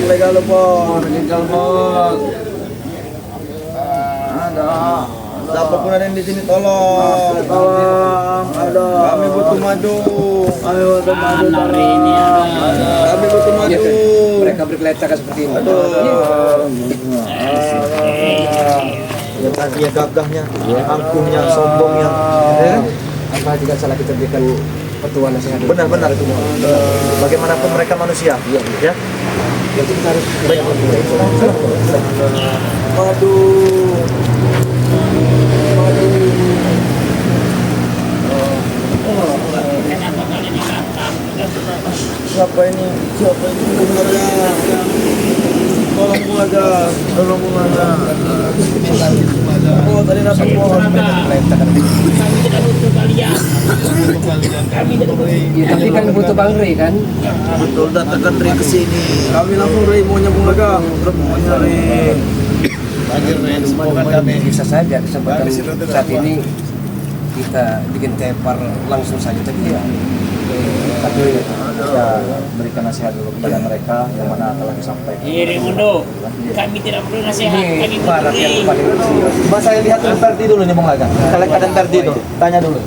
Legal bos. Ada. Siapa pun ada yang di sini tolong. Ada. Kami butuh madu. Ayo butuh madu hari ini. Kami butuh madu. Mereka berkeletakan seperti ini. Ya tadi ya gagahnya, angkuhnya, sombongnya. Apa tidak salah kita berikan petuan nasihat? Benar-benar itu. Bagaimanapun mereka manusia. Ya. Jadi kita harus Baik. Waduh. Siapa ini sebenarnya? Tolong aja. Oh, tadi dapat bos. Kami tidak butuh kalian. Kami tidak butuh. Ya, tapi kan butuh Bang Rey kan? Betul, datangkan Rey ke sini. Kami langsung Rey mau nyambung lagi. Mau nyari. Kami bisa saja kesempatan saat ini kita bikin tepar langsung saja, tapi ya kita berikan nasihat dulu kepada mereka yang mana telah disampaikan. Iri Mundo, kami tidak perlu nasihat. Kami butuh barat yang Rey. paling kecil. Mas, saya lihat dulu Ferdi dulu nih Bung Laga. Kalau keadaan Ferdi itu, tanya dulu.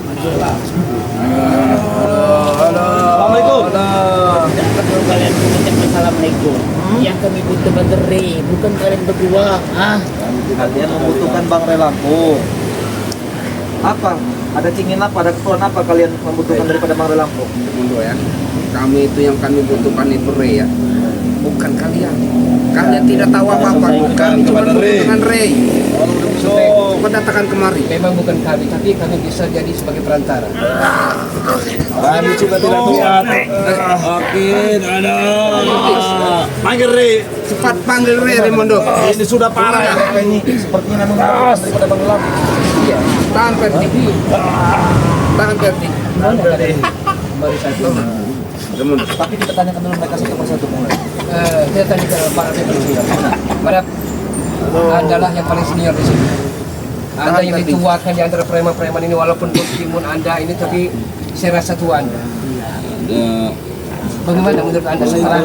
Halo. Assalamualaikum. Tidak perlu kalian mengucapkan assalamualaikum. Yang kami butuh Bang Rey, bukan kalian berdua. Kalian membutuhkan Bang Rey Lampung. Apa? Ada keinginan apa? Ada keperluan apa kalian membutuhkan daripada Bang Rey Lampung? Mundo ya, kami itu yang kami butuhkan itu Rey ya, bukan kalian. Kalian tidak tahu apa-apa, kami cuma membutuhkan Rey. Kau datangkan kemari. Memang bukan kami, tapi kami bisa jadi sebagai perantara. Kami juga tidak kuat. Oke, ada. Panggil Rey. Cepat panggil Rey, Raimundo. Ini sudah parah ya. Ini sepertinya daripada Bang Rey Lampung. Iya. Tahan Ferdi. Tahan Ferdi. Mana kalian? Baru satu. Raimundo. Tapi kita tanyakan dulu mereka satu persatu Bang Rey. Kita tanya ke para senior. Pada adalah yang paling senior di sini. Anda yang dituakan di antara preman-preman ini, walaupun bos-timun Anda ini, tapi saya rasa tua Anda. Bagaimana menurut Anda setelah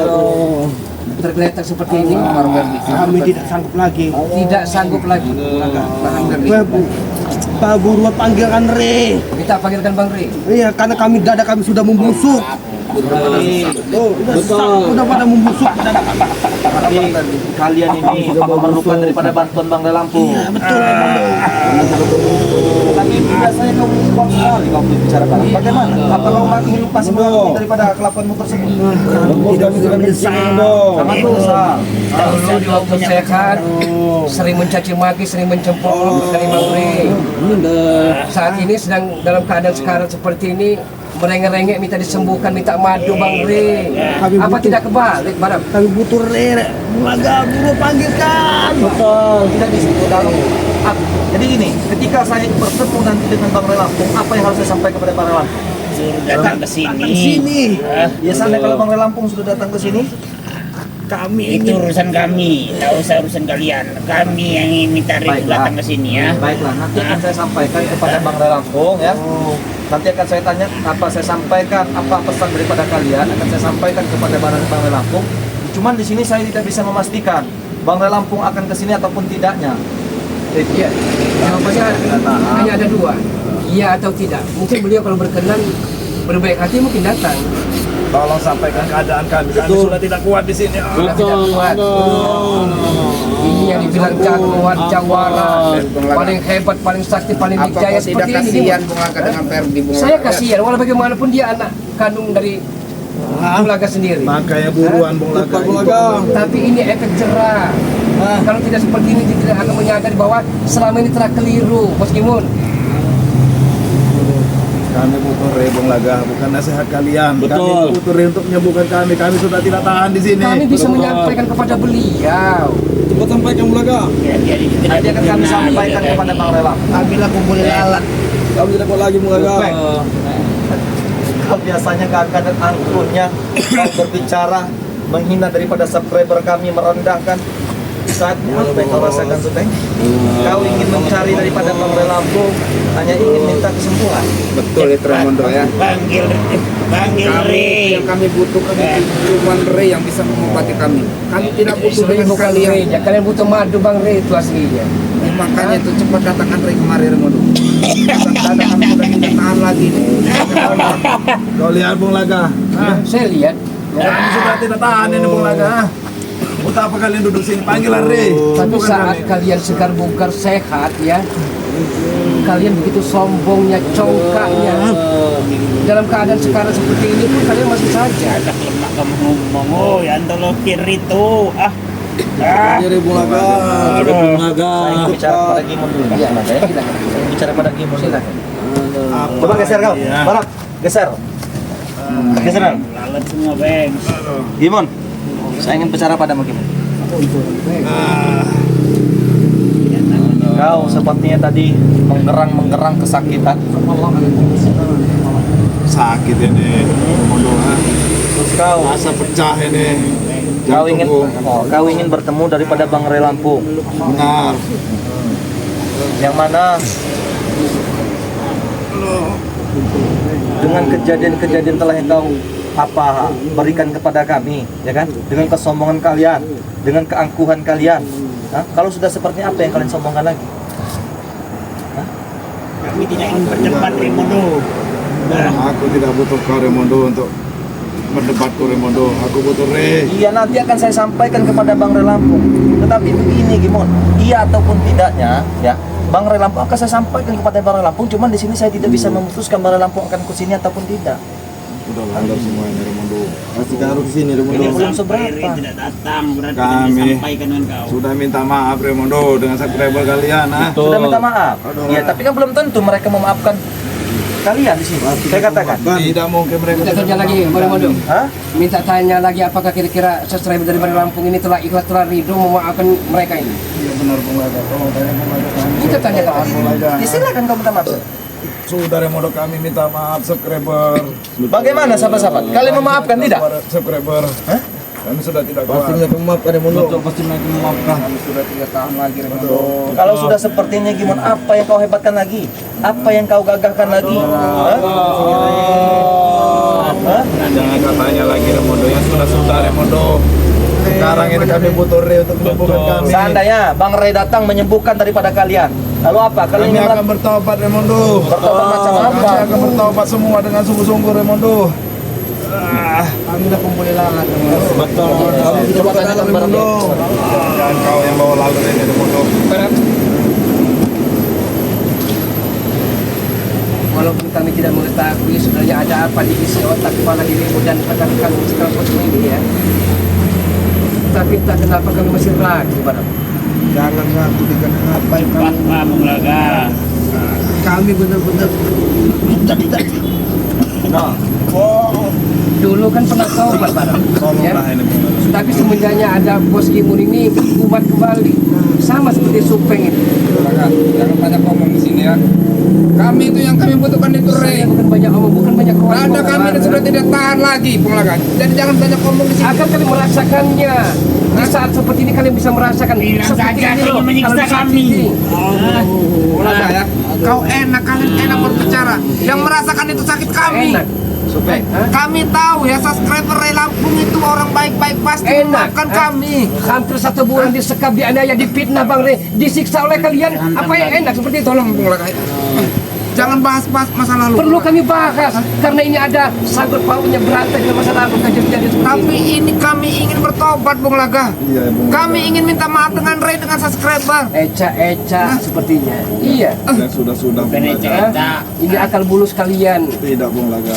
tergeletak seperti ini? Kami tidak sanggup lagi. Tidak sanggup lagi. Pak Guru panggilkan Rey. Kita panggilkan Bang Rey. Iya, karena dada kami sudah membusuk. Udah pada membusuk. Tapi kalian ini memerlukan daripada bantuan Bang Rey Lampung. Iya, betul. Tapi biasanya kamu kuat sekali kamu bicarakan. Bagaimana? Apa kamu masih mengerti daripada kelakuanmu tersebut? Tidak bisa mendesak dong. Sangat besar. Dahulu di waktu sehat, sering mencaci maki, sering mencempol dari Bang Rey. Saat ini sedang dalam keadaan sekarang seperti ini, merengek-rengek minta disembuhkan, minta madu Bang Rey. Apa tidak kebalik, Barang? Kami butuh Rey. Mulaga Guru panggilkan. Betul. Tidak disebut dalam. Jadi gini, ketika saya bertemu nanti dengan Bang Rey Lampung, apa yang harus saya sampaikan kepada Bang Rey Lampung? Suruh datang ke sini. Sini. Ya seandainya kalau Bang Rey Lampung sudah datang ke sini, Kami Itu ingin urusan kami, tidak usah urusan kalian. Kami yang minta Rey Baiklah. datang ke sini ya. baiklah, nanti akan saya sampaikan kepada Bang Rey Lampung ya. Nanti akan saya tanya apa saya sampaikan, apa pesan daripada kalian akan saya sampaikan kepada Bang Rey Lampung. Cuman di sini saya tidak bisa memastikan Bang Rey Lampung akan ke sini ataupun tidaknya. Iya. Jawabannya hanya ada dua, iya atau tidak. Mungkin beliau kalau berkenan berbaik hati mungkin datang. Tolong sampaikan keadaan kami. Kami sudah tidak kuat di sini. Sudah tidak kuat. Ini yang dibilang jagoan, jawara, paling hebat, paling sakti, paling Apa dijaya kau tidak seperti ini. kasihan Bung Laga dengan Ferdi, Bung Saya Laga? kasihan, walau bagaimanapun dia anak kandung dari Bung Laga sendiri. Makanya buruan Bung Laga. Tapi ini efek jerah. Kalau tidak seperti ini, dia tidak akan menyadari bahwa selama ini telah keliru, Bos Gimun. Kami butuh Rey Bung Laga, bukan nasihat kalian. Betul. Kami butuh Rey untuk menyembuhkan kami. Kami sudah tidak tahan di sini. Kami bisa menyampaikan kepada beliau. Cepat sampaikan Bung Laga. Nanti akan kami sampaikan kepada Bang Rela. Ambillah kumpul lalat. Kami tidak kuat lagi Bung Laga. Kau biasanya keadaan angkuhnya kau berbicara menghina daripada subscriber kami, merendahkan. Saat apa yang kau rasakan, Supeng? Kau ingin mencari daripada Bang Lampung, hanya ingin minta kesembuhan. Betul itu Raimondo ya. Panggil Kami yang kami butuhkan itu cuma Rey yang bisa mengobati kami. Kami tidak butuh Sebenarnya dengan bukan kalian. Rey, kalian butuh madu Bang Rey itu aslinya. Makanya itu cepat datangkan Rey kemari Raimondo. Kadang kami sudah tidak tahan lagi. Kau lihat Bung Laga. Saya lihat. Kami sudah tidak tahan ini Bung Laga. Untuk apa kalian duduk sini? Panggilan Rey. Tapi Bukan saat kami. kalian segar bugar sehat ya, kalian begitu sombongnya, congkaknya. Dalam keadaan sekarang seperti ini pun kalian masih saja. Ada lemak kamu ngomong, oh yang tolong kiri tuh. Jadi Bung Laga. Ada Bung Laga. Saya bicara pada Gimon dulu. Iya, Mas, ya. silakan. Saya bicara pada Gimon. Silakan. Coba geser kau. Iya. Barat, geser. Geseran. Lalat semua, Bang. Gimon. Saya ingin bicara padamu, Gimon. Kau sepertinya tadi menggerang kesakitan. Sakit ini. Raimondo. Terus kau Pecah ini. kau ingin bertemu daripada Bang Rey Lampung. Benar. Yang mana dengan kejadian-kejadian telah yang kau berikan kepada kami, ya kan? Dengan kesombongan kalian, dengan keangkuhan kalian. Kalau sudah seperti apa yang kalian sombongkan lagi? Kami tidak ingin berdebat, Raimondo. Aku tidak butuh kau Raimondo untuk berdebat ke Raimondo. Aku butuh Rey. Iya, nanti akan saya sampaikan kepada Bang Rey Lampung. Tetapi begini, Gimon, iya ataupun tidaknya, ya, Bang Rey Lampung akan saya sampaikan kepada Bang Rey Lampung. Cuman di sini saya tidak bisa memutuskan Bang Rey Lampung akan ke sini ataupun tidak. Udah langgar semua ini Raimondo. Pasti harus ke sini Ini Raimondo. belum Sampai seberapa. Rey tidak datang, berarti Kami kami sampaikan dengan kau. Sudah minta maaf Raimondo dengan subscriber kalian. Sudah minta maaf. Iya, tapi kan belum tentu mereka memaafkan kalian di sini. Saya katakan. Tidak mungkin mereka. Minta tanya lagi, Bang Mondo. Hah? Minta tanya lagi apakah kira-kira subscriber dari Bang Lampung ini telah ikhlas, telah ridho memaafkan mereka ini? Iya benar Bung Laga. Tolong tanya Bung Laga. Kita tanya ke Bung Laga. Ya, silakan kau minta maaf. Sudah Raimondo kami minta maaf subscriber. Bagaimana sahabat-sahabat? Kalian memaafkan tidak? Subscriber. Hah? Kami sudah tidak kuat. Pasti mereka memaafkan Raimondo. Betul, pasti mereka memaafkan. Kami sudah tidak tahan lagi Raimondo. Kalau sudah seperti ini, gimana? Apa yang kau hebatkan lagi? Apa yang kau gagahkan lagi? Hah? Hah? Jangan katanya lagi Raimondo yang sudah Raimondo. Sekarang ini kami butuh Rey untuk menyembuhkan kami. Seandainya Bang Rey datang menyembuhkan daripada kalian, lalu apa? Kalian Kami ingin akan bertobat Raimondo. bertobat macam apa? Kami akan bertobat semua dengan sungguh-sungguh Raimondo. Kami dah kumpul lalat. Betul. Coba tanyakan barang Raimondo. Jangan kau yang bawa lalu ini Raimondo. Walaupun kami tidak mengetahui sebenarnya ada apa di isi otak kepala dirimu dan rekan-rekan sekarang ini ya. Tapi entah kenapa kami masih ragu padamu. Jangan ngaku dengan apa yang Cepat, Pak, Bung Laga. kami benar-benar tidak. Nah, Dulu kan pernah taubat padamu. Ya. Tolonglah ini Bung Laga. Tapi semenjaknya ada Bos Gimun ini umat kembali. Sama seperti Supeng ini. Jangan banyak ngomong di sini ya. Kami itu yang kami butuhkan itu Rey. Saya bukan banyak omong, bukan banyak Ada kami ini sudah tidak tahan lagi Bung Laga. Jadi jangan banyak ngomong di sini. akan kalian merasakannya. Di saat seperti ini kalian bisa merasakan Bilang seperti saja ini kau loh. menyiksa Kalau kami. disakiti. Bung Laga ya. Kau enak, kalian enak berbicara. Yang merasakan itu sakit kami. Enak. Supeng. Kami tahu ya subscriber Rey Lampung itu orang baik-baik pasti Enak, memaafkan kami. Hampir 1 bulan disekap, dianiaya, dipitnah Bang Rey, disiksa oleh kalian. Apa yang enak seperti itu? Tolong Bung Laga. Jangan bahas-bahas masa lalu. Perlu kami bahas karena ini ada sangkut pautnya berantai dengan masa lalu kejadian seperti Tapi ini. ini kami ingin bertobat Bung Laga. Iya Bung Laga. Kami ingin minta maaf dengan Rey dengan subscriber. Eca sepertinya. Iya. Dan sudah Bung Laga. Hah? Ini akal bulus kalian. Tidak Bung Laga.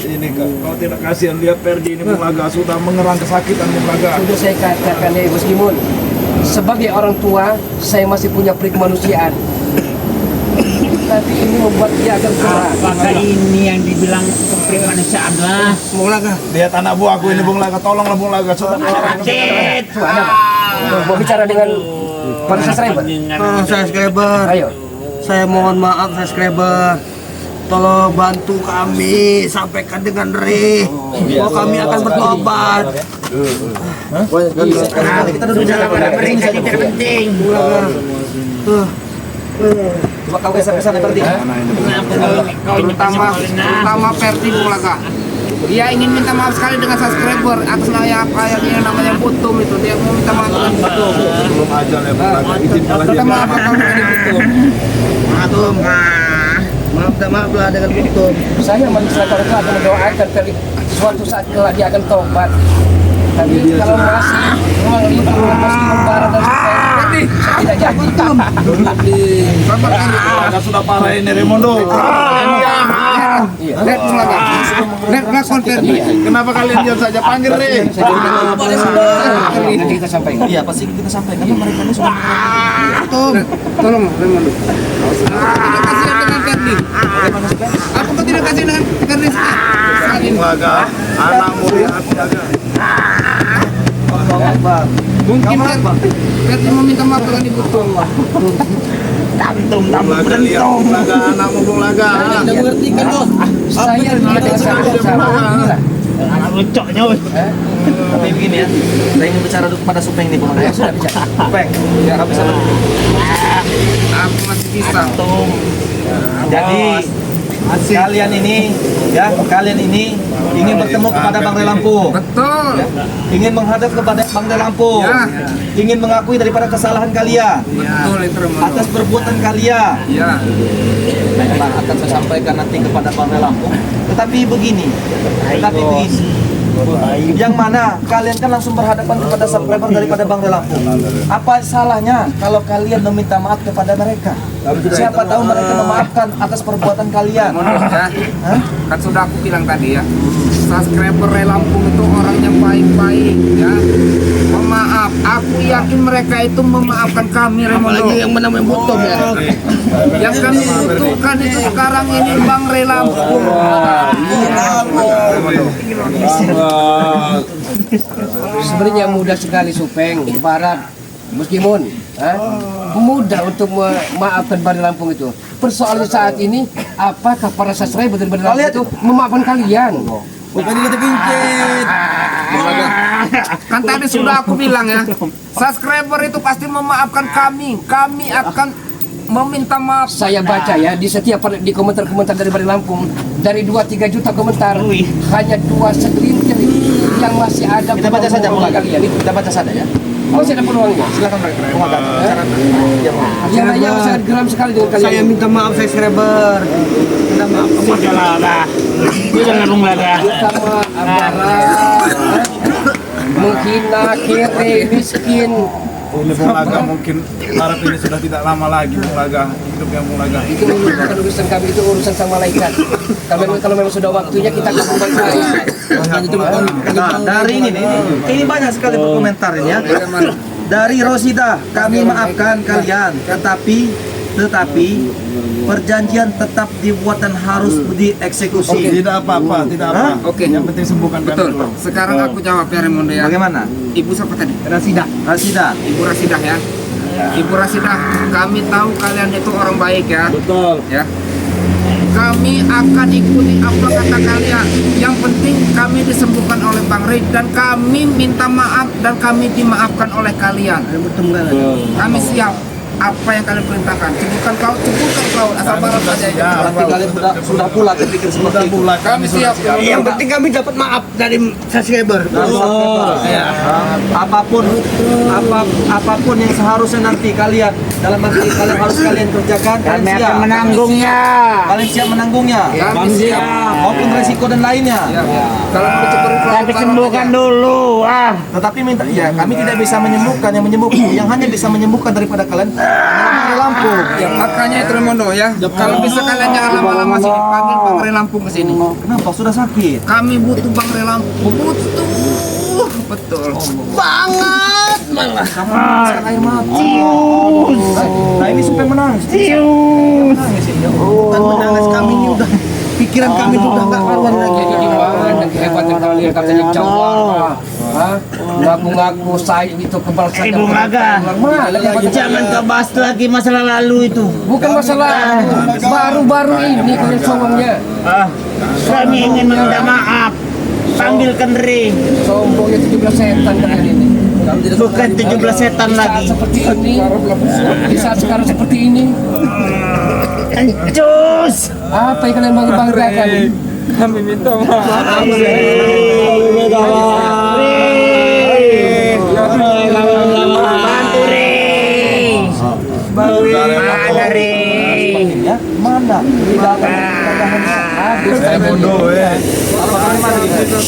Ini kalau tidak kasihan lihat Ferdi ini Bung Laga sudah mengerang kesakitan Bung Laga. Sudah saya katakan Bos Gimun, sebagai orang tua saya masih punya peri kemanusiaan. Tapi ini membuat dia agak berat. Apakah ini yang dibilang kemanusiaan lah? Bung Laga. Lihat anak buahku ini Bung Laga, tolonglah Bung Laga. Sakit. Mau bicara dengan para subscriber. Subscriber. Ayo. Saya mohon maaf subscriber. Tolong bantu kami, sampaikan dengan Re. Bahwa kami akan bertobat. Kita duduk Sudah pada mereka tidak penting. Coba kau geser-geser berarti. Kau ini Terutama Ferdi Bung Laga. Dia ingin minta maaf sekali dengan subscriber atas apa yang namanya Butum itu. Dia mau minta maaf dengan Butum. Belum aja ya Bung Laga, izinkanlah dia Minta maaf bilang. kalau dengan Butum. Butum. Maaf lah dengan Butum. Saya manusia kalau akan mendoakan suatu saat kelak dia akan tobat. Tapi kalau masih memang libur masih lebaran dan sebagainya, saya tidak jadi. Laga sudah parah ini Raimondo. Lihat Bung Laga. Lihat respon Ferdi. Kenapa kalian diam saja? Panggil Re. Nanti kita sampaikan. Iya, pasti kita sampaikan karena mereka ini sudah Butum. Tolong Raimondo. Tidak kasihan dengan Ferdi. Apa kau tidak kasihan dengan Ferdi? Bung Laga, anakmu lihat jaga. Mungkin Ferdi meminta maaf dengan Butum. Bung Laga lihat Bung Laga, anakmu Bung Laga. Mengerti kan bos? Saya tidak salah. Lucoknya. Tapi begini ya, saya ingin bicara dulu kepada Supeng nih, Bang. Sudah bicara. Supeng, ya kau bisa. Aku masih bisa. Jadi kalian ini ingin bertemu kepada Bang Re Lampung, Betul. ingin menghadap kepada Bang Re Lampung, Ya. ingin mengakui daripada kesalahan kalian Betul itu Raimondo. atas perbuatan kalian. Ya. Baiklah, akan saya sampaikan nanti kepada Bang Re Lampung. Tetapi begini, yang mana kalian kan langsung berhadapan kepada subscriber daripada Bang Re Lampung. Apa salahnya kalau kalian meminta maaf kepada mereka? Siapa tahu mereka memaafkan atas perbuatan kalian. Ya. Hah? Kan sudah aku bilang tadi ya, subscriber Re Lampung itu orang yang baik-baik ya, pemaaf. Aku yakin mereka itu memaafkan kami Raimondo. Apalagi yang namanya Butum ya. Yang kami butuhkan itu sekarang ini Bang Re Lampung. Sebenarnya mudah sekali Supeng, Barat, meskipun mudah untuk memaafkan Bang Re Lampung itu. Persoalannya saat ini, apakah para subscriber dari Bang Re Lampung itu memaafkan kalian? Bukan kita pincit. Kan tadi sudah aku bilang ya, subscriber itu pasti memaafkan kami. Kami akan meminta maaf. Saya baca ya di setiap di komentar-komentar dari Bang Re Lampung, dari 2-3 juta komentar, hanya 2 segelintir yang masih ada. Kita baca saja mulai kalian itu. Kita baca saja ya. Masih ada peluangnya. Silakan mereka. Yang lainnya sangat geram sekali dengan kalian. Saya minta maaf subscriber. Minta maaf. Sudahlah lah. Jangan Bung Laga. Sama aparat menghina, kere, miskin. Ini Bung Laga mungkin harap ini sudah tidak lama lagi Bung Laga, hidupnya Bung Laga. Itu bukan urusan kami, itu urusan sang malaikat. Kalau memang sudah waktunya kita akan membaik. Nah, dari ini banyak sekali berkomentar ini ya. Dari Rosida, kami maafkan kalian, tetapi perjanjian tetap dibuat dan harus dieksekusi. Tidak apa-apa, tidak apa. Oke. Yang penting sembuhkan kami Betul. dulu. Sekarang aku jawab ya Raimondo ya. Bagaimana? Ibu siapa tadi? Rasida. Ibu Rasidah ya. Ibu Rasidah, kami tahu kalian itu orang baik ya. Betul. Ya. Kami akan ikuti apa kata kalian. Yang penting kami disembuhkan oleh Bang Re dan kami minta maaf dan kami dimaafkan oleh kalian. Kami siap apa yang kalian perintahkan. Cebutkan kau, asal barat saja ya. Berarti kalian sudah pula berpikir seperti itu. Kami siap. Yang penting kami dapat maaf dari subscriber. Apapun yang seharusnya nanti kalian dalam arti kalian harus kerjakan, Kami kalian akan siap. menanggungnya. Kalian siap menanggungnya. Kami siap. Maupun resiko dan lainnya. Kalau mau cepat Tapi sembuhkan dulu. Tetapi kami tidak bisa menyembuhkan, yang hanya bisa menyembuhkan daripada kalian adalah Re Lampung. Ya, makanya itu Raimondo ya. Kalau bisa kalian jangan lama-lama sini, panggil Bang Re Lampung ke sini. Kenapa? Sudah sakit. Kami butuh Bang Re Lampung. Butuh. Betul. Banget malah. Sekarang air mata. Nah ini supaya menangis. Menangis ini. Bukan menangis, kami ini udah pikiran kami itu udah nggak karuan lagi. Jadi gimana kehebatan kalian katanya jawab. Hah? Ngaku-ngaku saya itu kebal saja. Ibu Raga, Mana kehebatan jangan kalian? kau bahas lagi masalah lalu itu. Bukan masalah baru-baru ini kalian sombongnya. Kami ingin meminta maaf. Panggilkan Re. Sombongnya 17 setan kalian ini. Bukan 17 setan Di saat lagi. seperti ini, di saat sekarang seperti ini, Ancus. apa yang kalian banggakan? Bantu Re. Mana Re? Ya, mana? Tidak ada. Habis Saya bodoh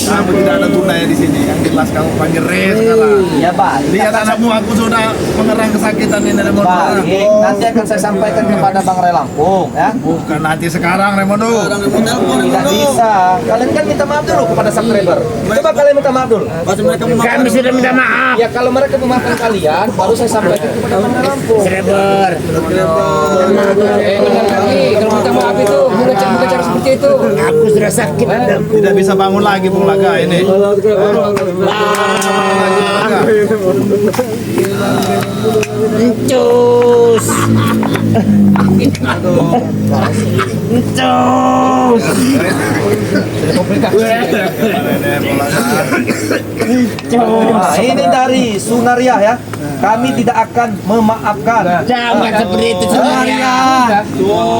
kamu tidak ada tunai di sini. Yang jelas kamu panggil Re sekarang. Ya baik. Lihat anakmu, aku sudah mengerang kesakitan ini Remondo. Baik, nanti akan saya sampaikan kepada Bang Ray Lampung ya. Bukan nanti sekarang Remondo. Tidak bisa. Kalian kan minta maaf dulu kepada subscriber. Coba kalian minta maaf dulu. Kami sudah minta maaf. Ya kalau mereka memaafkan kalian, baru saya sampaikan kepada Bang Ray Lampung. Server. benar kali. Kalau minta maaf itu bukan cara seperti itu. Aku sudah sakit. Tidak bisa bangun lagi Bung Laga ini. Encus. Encus. Nah, ini dari Sunaria ya. Kami tidak akan memaafkan. Jangan seperti itu Sunaria.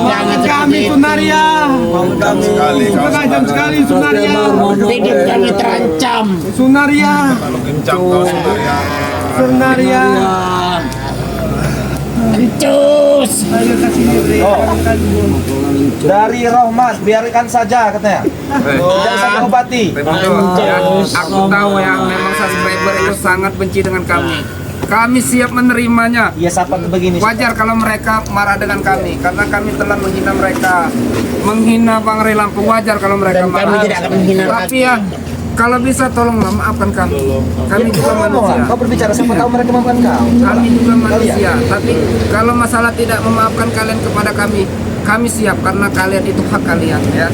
Jangan seperti itu. Sekali kau Tajam sekali Sunaria. Hidup kami terancam. Sunaria. kalau kencang kau Sunaria. Sunaria. Encus. Oh. Dari Rohman, biarkan saja katanya. Tidak usah diobati. Aku tahu yang memang subscriber itu sangat benci dengan kami. Kami siap menerimanya. Ya siapa begini. Wajar kalau mereka marah dengan kami karena kami telah menghina mereka, menghina Bang Ray Lampung. Wajar kalau mereka Dan kami marah. tidak akan menghina Tapi ya kalau bisa tolonglah maafkan kami. Kami juga manusia. Kau berbicara siapa tahu mereka memaafkan kau. Kami juga manusia. Tapi kalau masalah tidak memaafkan kalian kepada kami siap karena kalian itu hak kalian ya.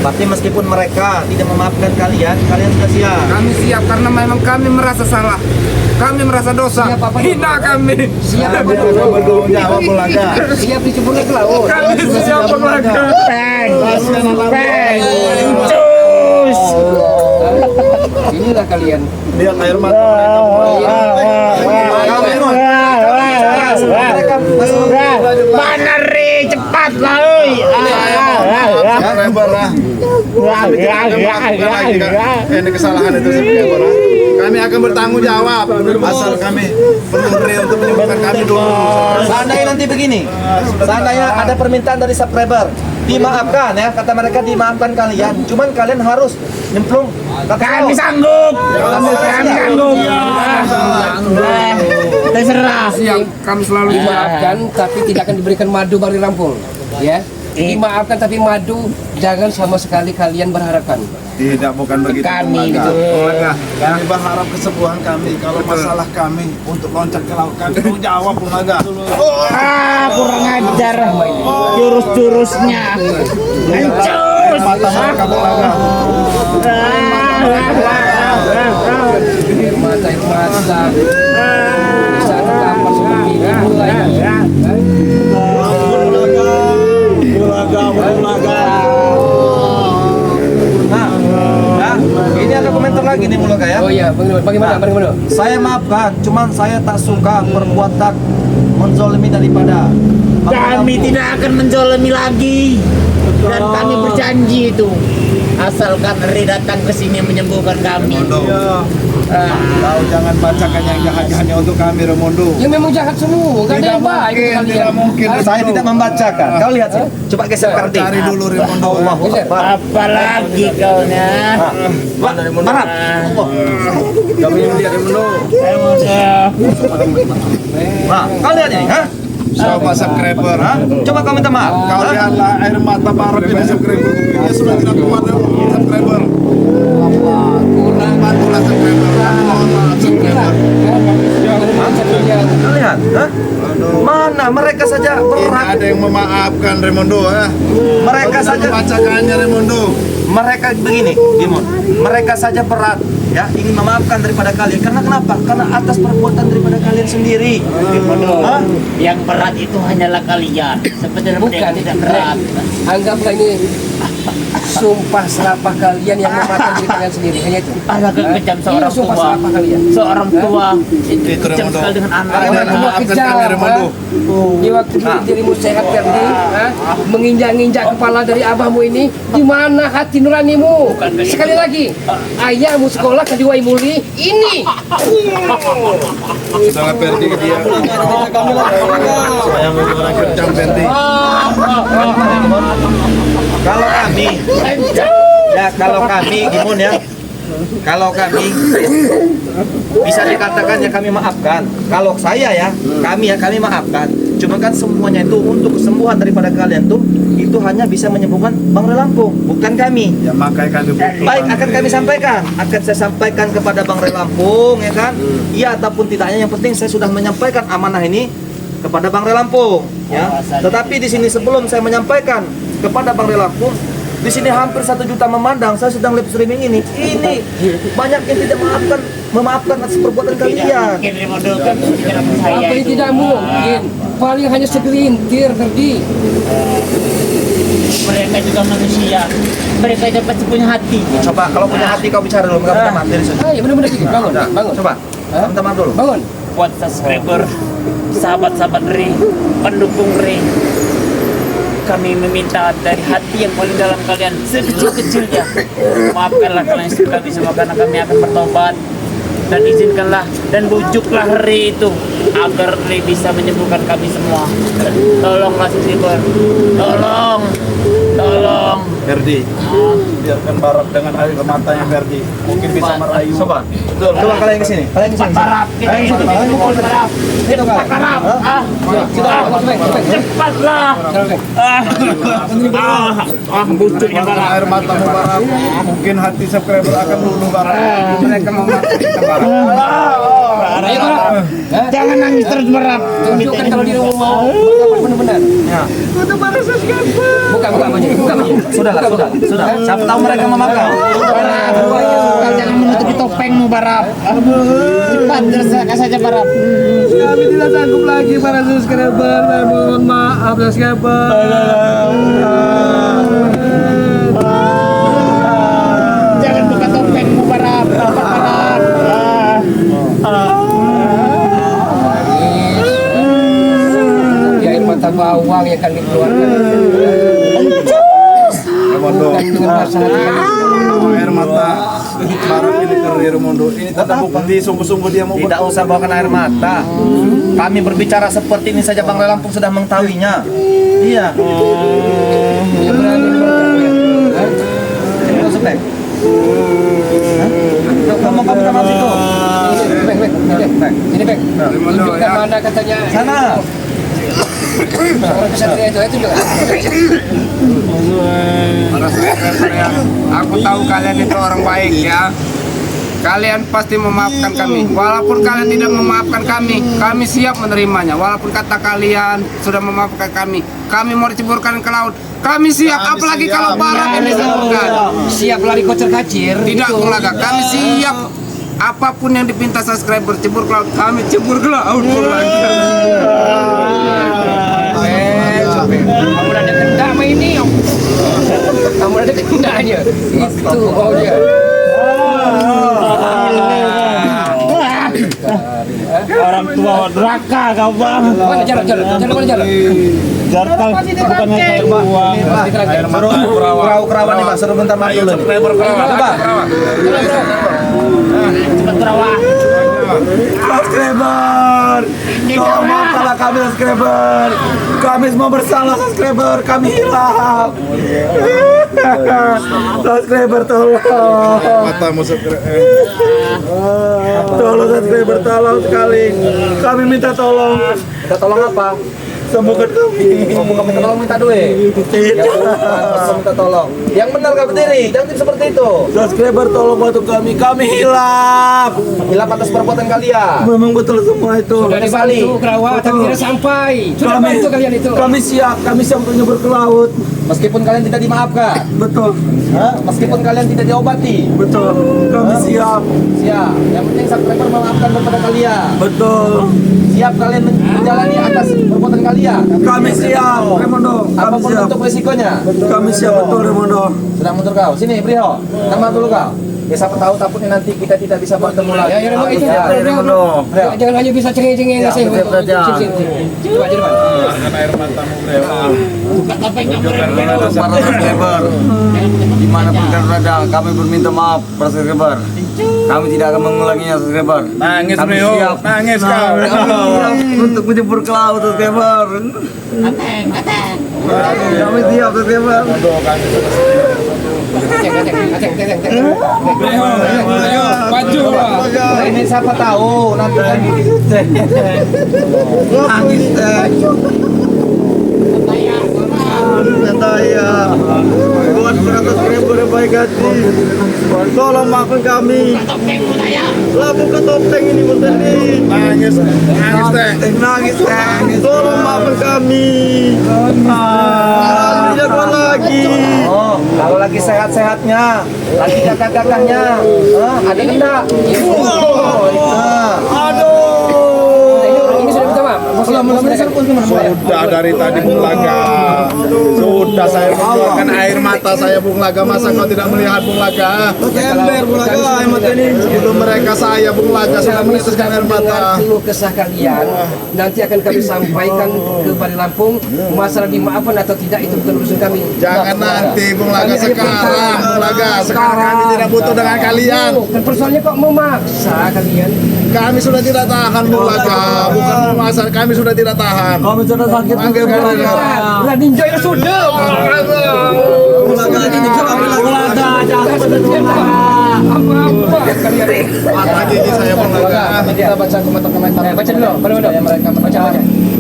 Berarti meskipun mereka tidak memaafkan kalian, kalian sudah siap. Kami siap karena memang kami merasa salah. Kami merasa dosa. Siap apa? Hina kami. Siap Bertanggung jawab Bung Laga. siap dicebur ke laut. Kami siap berlaga. Peng. Peng. Encus. Inilah kalian. Lihat air mata mereka. Mana Re? Cepat lah, oi. Subscriber lah. Kami tidak akan melakukan lagi kan. Ini kesalahan itu subscriber lah. Kami akan bertanggung jawab asal kami perlu Re untuk menyembuhkan kami dulu. Seandainya nanti begini, seandainya ada permintaan dari subscriber, dimaafkan ya, kata mereka dimaafkan kalian. Cuman kalian harus nyemplung. Kami sanggup. Kami sanggup. Terserah. Siap. Kami selalu siap. Dimaafkan tapi tidak akan diberikan madu Bang Lampung. Ya. Dimaafkan tapi madu jangan sama sekali kalian berharapkan. Tidak, bukan begitu. Kami Bung Laga. gitu. Bung Laga, kami berharap kesembuhan kami. Kalau masalah kami untuk loncat ke laut, kami tanggung jawab Bung Laga. Kurang ajar jurus-jurusnya. Encus. Mata mereka Bung Laga. Air mata. Bisa tertampar seperti ini mulai. Nah, ya, ini ada komentar lagi nih Mulaka ya. Oh iya, bagaimana? Saya maafkan, cuman saya tak suka perbuatan menzolimi daripada Bang Ray Kami Lampung. tidak akan menzolimi lagi. Dan kami berjanji itu. Asalkan Re datang ke sini menyembuhkan kami. Remondo, kau jangan bacakan yang jahat-jahatnya untuk kami Remondo. Yang memang jahat semua, gak ada yang baik untuk kalian. Tidak mungkin. Saya tidak membacakan. Kau lihat sih. Coba geser kardi. Cari dulu Remondo. Allahu Akbar. Apalagi kau nah. Marah. Kami lihat Remondo. Nah, kau lihat ini, ha? Siapa subscriber? Hah? Coba kau minta maaf. Kau Hah? lihatlah air mata para subscriber. Dia sudah tidak kuat subscriber. Bantulah subscriber. singgah. Lihat, hah? Mana mereka saja Ini berat. ada yang memaafkan Raimondo ya. Mereka saja Bacakannya Raimondo. mereka begini, Dimon. Mereka saja berat ya ingin memaafkan daripada kalian. Karena kenapa? Karena atas perbuatan daripada kalian sendiri. Hah? Yang berat itu hanyalah kalian. Sebenarnya Bukan, mereka tidak berat. Anggaplah ini sumpah serapah kalian yang memakan diri kalian sendiri, hanya itu. Alangkah kejam seorang Ini sumpah tua. serapah kalian. Seorang tua itu Itu kejam Raimondo. sekali dengan anak. Ada yang Orang tua memaafkan kejam, kami Raimondo. di waktu dirimu sehat Ferdi, menginjak-injak kepala dari abahmu ini, di mana hati nuranimu? Sekali lagi, ayahmu sekolah kedua muli ini. Salah Ferdi ke dia. Saya mau orang kejam Ferdi. Kalau kami Dimon ya, kalau kami bisa dikatakan ya kami maafkan. Kalau saya ya, kami maafkan. Cuma kan semuanya itu untuk kesembuhan daripada kalian tuh itu hanya bisa menyembuhkan Bang Relampung, bukan kami. Ya makanya kami butuh. Baik, akan kami sampaikan, akan saya sampaikan kepada Bang Relampung, ya kan? Iya ataupun tidaknya, yang penting saya sudah menyampaikan amanah ini kepada Bang Relampung, ya. Tetapi di sini sebelum saya menyampaikan kepada Bang Relampung, di sini hampir 1 juta memandang, saya sedang live streaming ini banyak yang tidak memaafkan atas perbuatan kalian. Mungkin Raimondo kan pikiran saya Apa yang itu. tidak mungkin? Paling hanya segelintir, Ferdi. Mereka juga manusia. Mereka juga pasti punya hati. Coba kalau punya hati kau bicara dulu, enggak minta maaf dari sini. Ayo benar-benar gitu. Bangun, bangun. Coba, minta maaf dulu. Bangun. Buat subscriber, sahabat-sahabat Ray, pendukung Ray, kami meminta dari hati yang paling dalam kalian, sekecil-kecilnya, maafkanlah kalian kami semua karena kami akan bertobat, dan izinkanlah dan bujuklah Ray itu agar Ray bisa menyembuhkan kami semua. Tolonglah subscriber, tolong. Ferdi, biarkan Barat dengan air matanya Ferdi. Mungkin bisa merayu. Coba, coba kalian ke sini. Kalian ke sini. Barap, kita barap. Itu kan. Cepatlah. Bujuknya barap. Air matamu Barat. Mungkin hati subscriber akan luluh Barat. Mereka mau mati kita Barat. Ayo, Barap. Jangan nangis terus barap. Tunjukkan kalau dirimu mau bertobat benar-benar. Ya. Buka baju. Sudah. Siapa tahu mereka memaafkan. Jangan menutupi topengmu barap. Cepat selesaikan saja barap. Kami tidak sanggup lagi para subscriber. Mohon maaf subscriber. Jangan buka topengmu barap. Barap. Ya air mata bawang yang kami keluarkan. Raimondo. Dan dengan rasa hati kami. Air mata Barat ini ke Raimondo. Ini tanda bukti sungguh-sungguh dia mau Tidak usah bawakan air mata. Kami berbicara seperti ini saja Bang Relampung sudah mengetahuinya. Iya. Yang berani bertobat. Ini kau sepek. Kamu minta maaf itu. Ini Bek. Tunjukkan mana katanya. Sana. Orang kesatria itu juga. Para subscriber ya, aku tahu kalian itu orang baik ya. Kalian pasti memaafkan kami. Walaupun kalian tidak memaafkan kami siap menerimanya. Walaupun kata kalian sudah memaafkan kami mau diceburkan ke laut, kami siap. Apalagi kalau Barat yang diceburkan. Siap lari kocar kacir. Tidak Kulaga, kami siap. Apapun yang dipinta subscriber cebur ke laut, kami cebur ke laut Kulaga. Kamu udah ada kendak sama ini. Kamu udah ada kendaknya. Itu maunya. Orang tua neraka kau bang. Mana jalan? Jartal bukannya kayak Suruh kerawan nih Pak, suruh minta maaf dulu. Coba. cepat terawak. Subscriber, tolong maafkanlah kami subscriber. Kami semua bersalah subscriber, kami hilang. Subscriber tolong. matamu subscriber. Tolong subscriber, tolong sekali. Kami minta tolong. Minta tolong apa? sembuhkan kami. Oh, bukan minta tolong, minta duit. Ya, bukan minta tolong. Yang benar kau berdiri, jangan seperti itu. Subscriber tolong bantu kami hilaf. Hilaf atas perbuatan kalian. Memang betul semua itu. Sudah dibantu kerawat tapi tidak sampai. Sudah bantu kalian itu. Kami siap untuk nyebur ke laut. Meskipun kalian tidak dimaafkan, Betul, meskipun kalian tidak diobati, betul. Kami siap. siap. Yang penting subscriber memaafkan kepada kalian. Betul. Siap kalian menjalani atas perbuatan kalian. Kami siap, Remondo. Kami Apapun siap. bentuk resikonya. Kami siap betul, Remondo. Sudah mundur kau. Sini, Briho. Nama dulu kau. Ya siapa tahu takutnya nanti kita tidak bisa bertemu lagi. Ya, Remondo itu. Ya, Remondo. Briho. Jangan hanya bisa cengeng-cengeng Ya, saya. betul saja. Coba aja depan. Air matamu, Bro. Para subscriber, dimanapun kalian berada, kami berminta maaf para subscriber. Kami tidak akan mengulanginya, subscriber. Nangis, Kami Bro. siap. Nangis kau. Untuk menjemput ke laut, subscriber. Kami siap, subscriber. Ayo, maju lah. Nah, ini siapa tahu nanti kan Nangis, saya buat para subscriber yang baik hati, tolong maafkan kami. Lah buka topeng ini betul nih. Nangis, nangis teh. Nangis, tolong maafkan kami. Tidak kuat lagi. oh, kalau lagi sehat-sehatnya, lagi gagah-gagahnya, ada enggak? Oh, Ini sudah minta maaf. Sudah dari tadi Bung Laga. Sudah saya mengeluarkan air mata saya Bung Laga. Masa kau tidak melihat Bung Laga? Ember bulaga hemat ini. Itu mereka saya Bung Laga sudah Kami meneteskan sudah air mendengar mata. keluh kesah kalian. Nanti akan kami sampaikan ke Bali Lampung. Masalah dimaafkan atau tidak itu bukan urusan kami. Jangan nanti Bung Laga sekarang Bung Laga. Sekarang kami tidak butuh dengan kalian. Kan persoalannya kok memaksa kalian. Kami sudah tidak tahan Bung Laga. Bukan masalah kami sudah tidak tahan. Kami sudah sakit Panggil Bung Laga. Lah ninja itu sudah. bulaga lagi nih coba bulaga jangan Apa kalian? Mata gigi saya Bung Laga. Nanti kita baca komentar-komentar. Baca dulu, supaya mereka mendengar,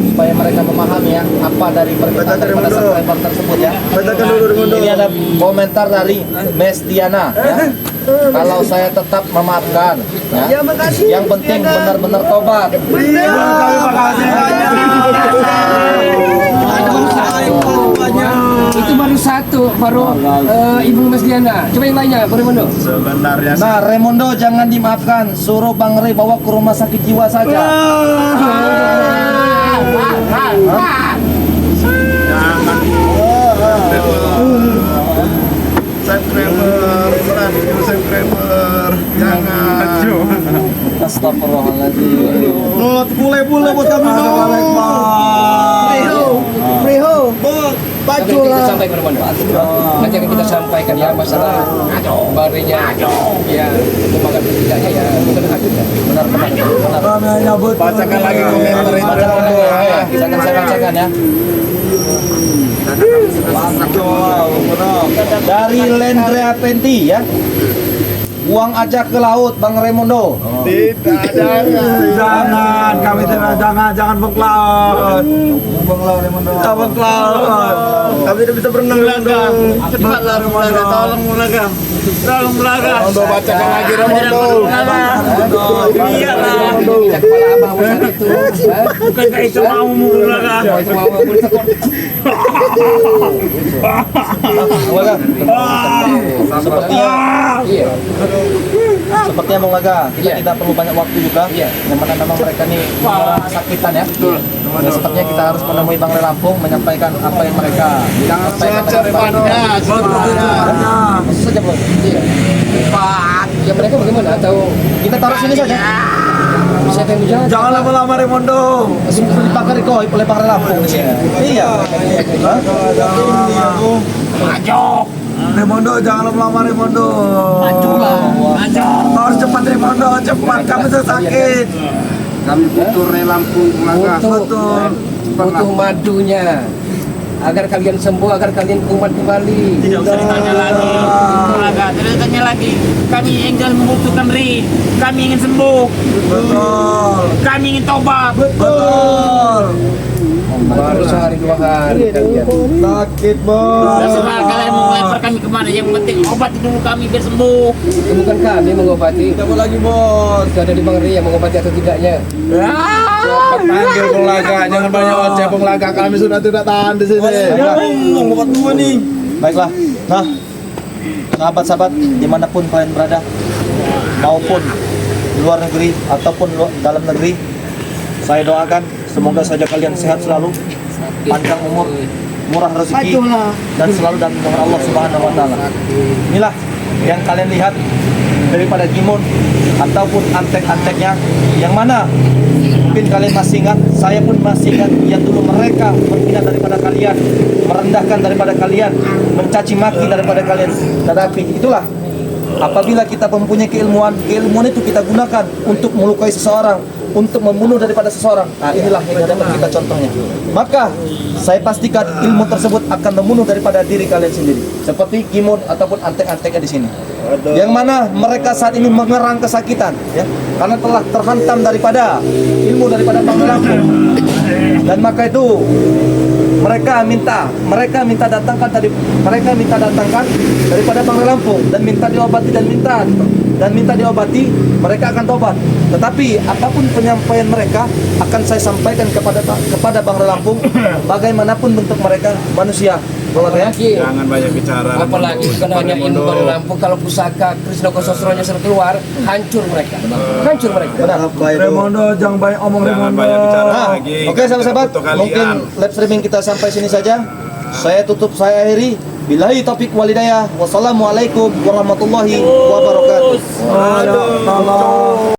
supaya mereka memahami ya apa dari perkataan daripada subscriber tersebut ya. bacakan dulu Remondo. Ini ada komentar dari Mes Diana ya. Kalau saya tetap memaafkan ya. Yang penting benar-benar tobat. Itu baru satu, baru Ibu Mas Diana. Coba yang lainnya, Pak Remondo. Sebenarnya Nah, Remondo jangan dimaafkan, suruh Bang Rey bawa ke rumah sakit jiwa saja. subscriber jangan Astagfirullahaladzim. Not bule-bule buat kami Priho, Nanti kita sampai ke Remondo. Nanti akan kita sampaikan ya masalah barinya. Ya, pembangunan tidaknya ya bukan hakikatnya. Benar-benar. kami nyabut. bacakan lagi komentar itu Ya, kita akan saya bacakan ya. Dari Lendrea Penti ya. Buang aja ke laut Bang Remondo. tidak Jangan, kami tidak jangan bengklaut. Jangan bengklaut. Kami tidak bisa berenang dong. Cepatlah Remondo, tolong Remondo. Tolong Remondo. Remondo bacakan lagi Remondo Iya lah. Kepala abang besar itu. Bukankah itu mau Remondo? Oh, itu mau bertekuk. Sepertinya Iya. sepertinya Bang Laga, kita Iya. tidak perlu banyak waktu juga. Iya. Yang mana memang mereka nih orang kesakitan ya. Dan sepertinya kita harus menemui Bang Rey Lampung menyampaikan apa yang mereka sampaikan kepada Bang Rey. Maksud saja Bang. Iya. Ya mereka bagaimana? Atau Kita taruh sini saja. siapa yang menjaga? Jangan lama-lama Remondo. Masih dipakai kok oleh Bang Rey Lampung di sini. Iya. Hah? Remondo, jangan lama-lama Remondo. Harus cepat Remondo, cepat. Kami sudah sakit. Kami butuh Rey Lampung Butuh madunya agar kalian sembuh, agar kalian kuat kembali. Tidak usah ditanya lagi. Tidak ditanya lagi. Kami ingin membutuhkan Rey. Kami ingin sembuh. Betul. Kami ingin tobat. Betul. Baru sehari 2 hari kalian. Sakit bos. Terserah kalian mau melempar kami kemana, yang penting obati dulu kami biar sembuh. Itu bukan kami mengobati. Tidak mau lagi bos. Itu ada di Bang Ri yang mengobati atau tidaknya. Panggil penglaga, jangan banyak oceh penglaga, kami sudah tidak tahan di sini. Mau obat dua nih. Baiklah. Nah, sahabat-sahabat dimanapun kalian berada, maupun luar negeri ataupun dalam negeri, saya doakan semoga saja kalian sehat selalu, panjang umur, murah rezeki, dan selalu dalam lindungan Allah Subhanahu Wa Taala. Inilah yang kalian lihat daripada Gimon ataupun antek-anteknya, yang mana mungkin kalian masih ingat, saya pun masih ingat yang dulu mereka menghina daripada kalian, merendahkan daripada kalian, mencaci maki daripada kalian. Tetapi itulah, apabila kita mempunyai keilmuan itu kita gunakan untuk melukai seseorang, untuk membunuh daripada seseorang. Nah, inilah yang dapat kita contohnya. Maka saya pastikan ilmu tersebut akan membunuh daripada diri kalian sendiri. Seperti Gimon ataupun antek-anteknya di sini. Yang mana mereka saat ini mengerang kesakitan, ya, karena telah terhantam daripada ilmu daripada Bang Lampung. Dan maka itu mereka minta datangkan daripada Bang Lampung dan minta diobati, mereka akan tobat. Tetapi apapun penyampaian mereka akan saya sampaikan kepada Bang Lampung, bagaimanapun bentuk mereka manusia. Apalagi, Jangan banyak bicara. apalagi bukan hanya ilmu Bang Lampung, kalau pusaka Krisna Kososronya sudah keluar, hancur mereka. Hancur mereka. Benar. Remondo jangan banyak omong Jangan Remondo. banyak bicara Nah, lagi. oke sahabat-sahabat, Untuk kalian. mungkin live streaming kita sampai sini saja. Saya tutup, saya akhiri. Billahi taufiq walhidayah. Wassalamualaikum warahmatullahi wabarakatuh. Aduh.